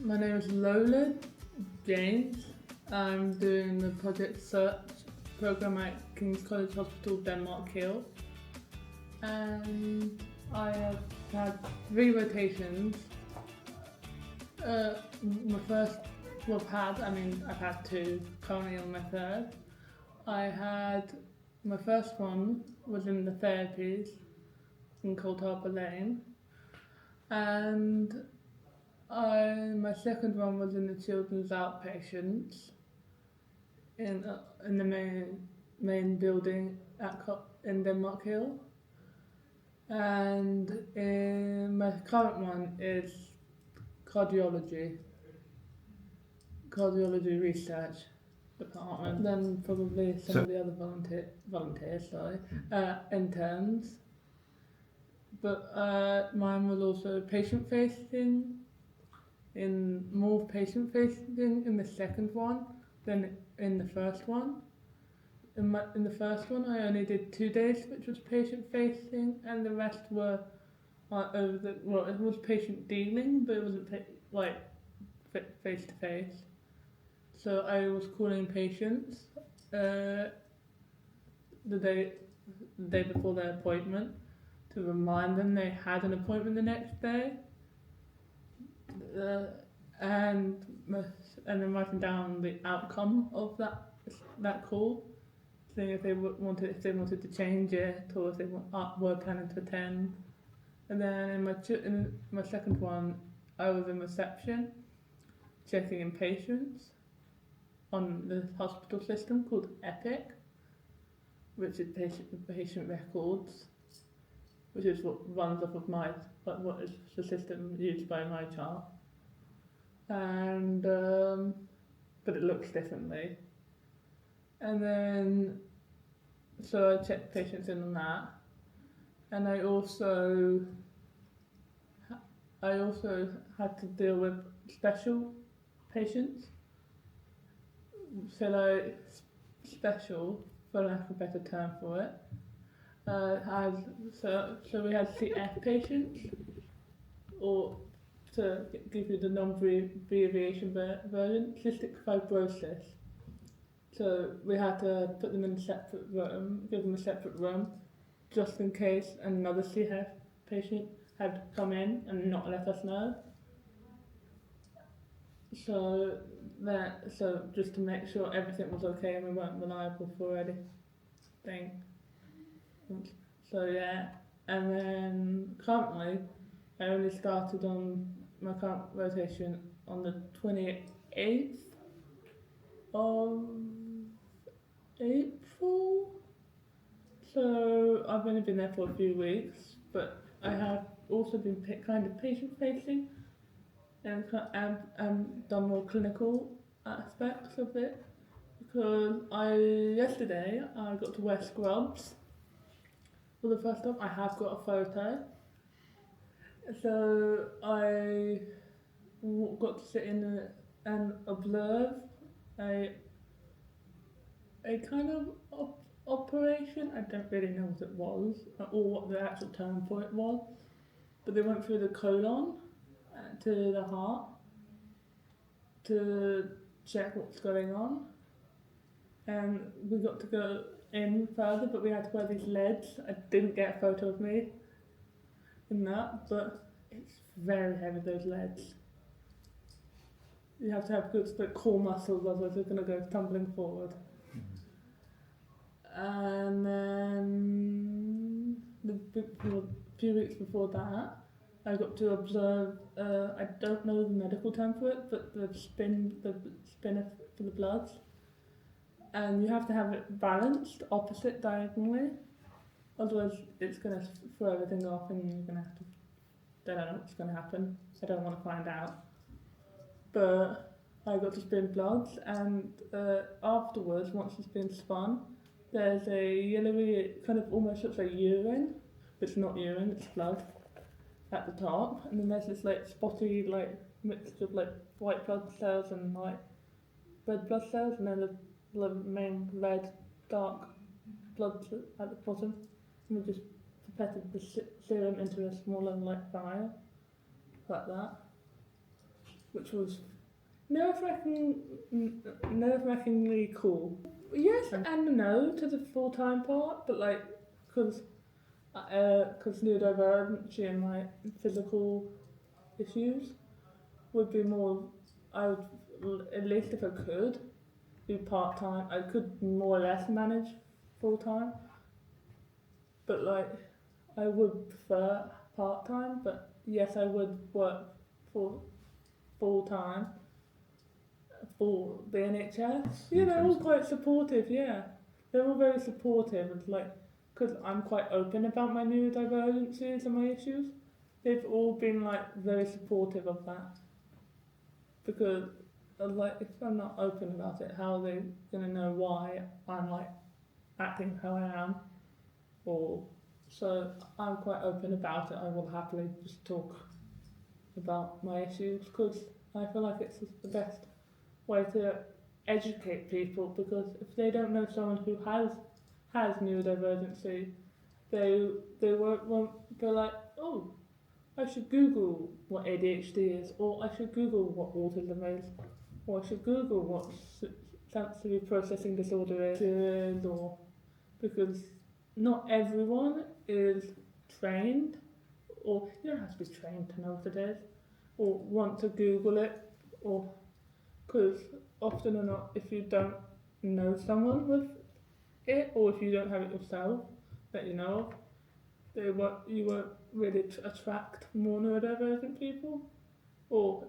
My name is Lola James. I'm doing the Project Search program at King's College Hospital, Denmark Hill. And I have had 3 rotations. My first, I've had 2, currently on my 3rd. My first one was in the therapies in Cold Harbour Lane. And my second one was in the children's outpatients in the main building in Denmark Hill. And my current one is cardiology research department. Then probably some of the other volunteers, interns. But mine was also patient-facing, more patient-facing in the second one than in the first one. In the first one, I only did 2 days, which was patient-facing, and the rest were it was patient dealing, but it wasn't face-to-face. So I was calling patients the day before their appointment to remind them they had an appointment the next day, and then writing down the outcome of that call, seeing if they wanted to change it or if they were planning to attend. And then in my second one, I was in reception, checking in patients on the hospital system called Epic, which is patient records, which is what runs off of what is the system used by my child. And but it looks differently. And then so I checked patients in on that, and I also had to deal with special patients. Special, for lack of a better term for it. So we had CF patients, or to give you the non-abbreviation version, cystic fibrosis. So we had to put them in a separate room, give them a separate room, just in case another CF patient had come in and not let us know. So just to make sure everything was okay and we weren't reliable for anything. So yeah, and then currently I only started on my current rotation on the 28th of April. So I've only been there for a few weeks, but I have also been kind of patient-facing and done more clinical aspects of it, because yesterday I got to wear scrubs for the first time. I have got a photo. So I got to sit in and observe a kind of operation. I don't really know what it was or what the actual term for it was, but they went through the colon to the heart to check what's going on, and we got to go in further, but we had to wear these leads. I didn't get a photo of me in that, but it's very heavy, those leads. You have to have good core muscles, otherwise you're going to go tumbling forward. And then a few weeks before that, I got to observe, I don't know the medical term for it, but the spinner for the bloods. And you have to have it balanced opposite diagonally, otherwise it's going to throw everything off and you're going to have to, I don't know what's going to happen. I don't want to find out. But I got to spin bloods, and afterwards, once it's been spun, there's a yellowy, it kind of almost looks like urine, but it's not urine, it's blood at the top. And then there's this spotty mixture of white blood cells and red blood cells, and then the main red dark blood at the bottom. And we just pipetted the serum into a smaller vial, like that. which was nerve-wrackingly cool. Yes and no to the full-time part, but like, because neurodivergency and my physical issues would be more, I would, at least if I could, do part-time. I could more or less manage full-time, but like, I would prefer part-time, but yes, I would work for full-time for the NHS. Yeah, they're all quite supportive, yeah. They're all very supportive, and like, because I'm quite open about my neurodivergencies and my issues, they've all been like very supportive of that. Because like, if I'm not open about it, how are they gonna know why I'm like acting how I am? Or so I'm quite open about it. I will happily just talk about my issues because I feel like it's the best way to educate people, because if they don't know someone who has neurodivergency, they won't be like, oh, I should Google what ADHD is, or I should Google what autism is, or I should Google what sensory processing disorder is, or because not everyone is trained, or you don't have to be trained to know what it is, or want to Google it, or because often or not, if you don't know someone with it, or if you don't have it yourself that you know of, you won't really attract more neurodivergent people, or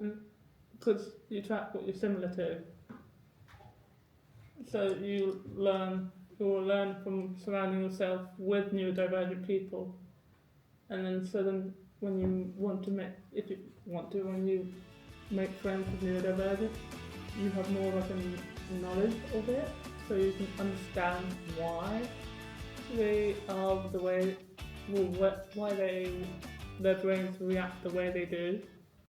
because you attract what you're similar to. So you will learn from surrounding yourself with neurodivergent people, and then when you want to when you make friends with neurodivergent, you have more of a knowledge of it, so you can understand why they are the way, why their brains react the way they do.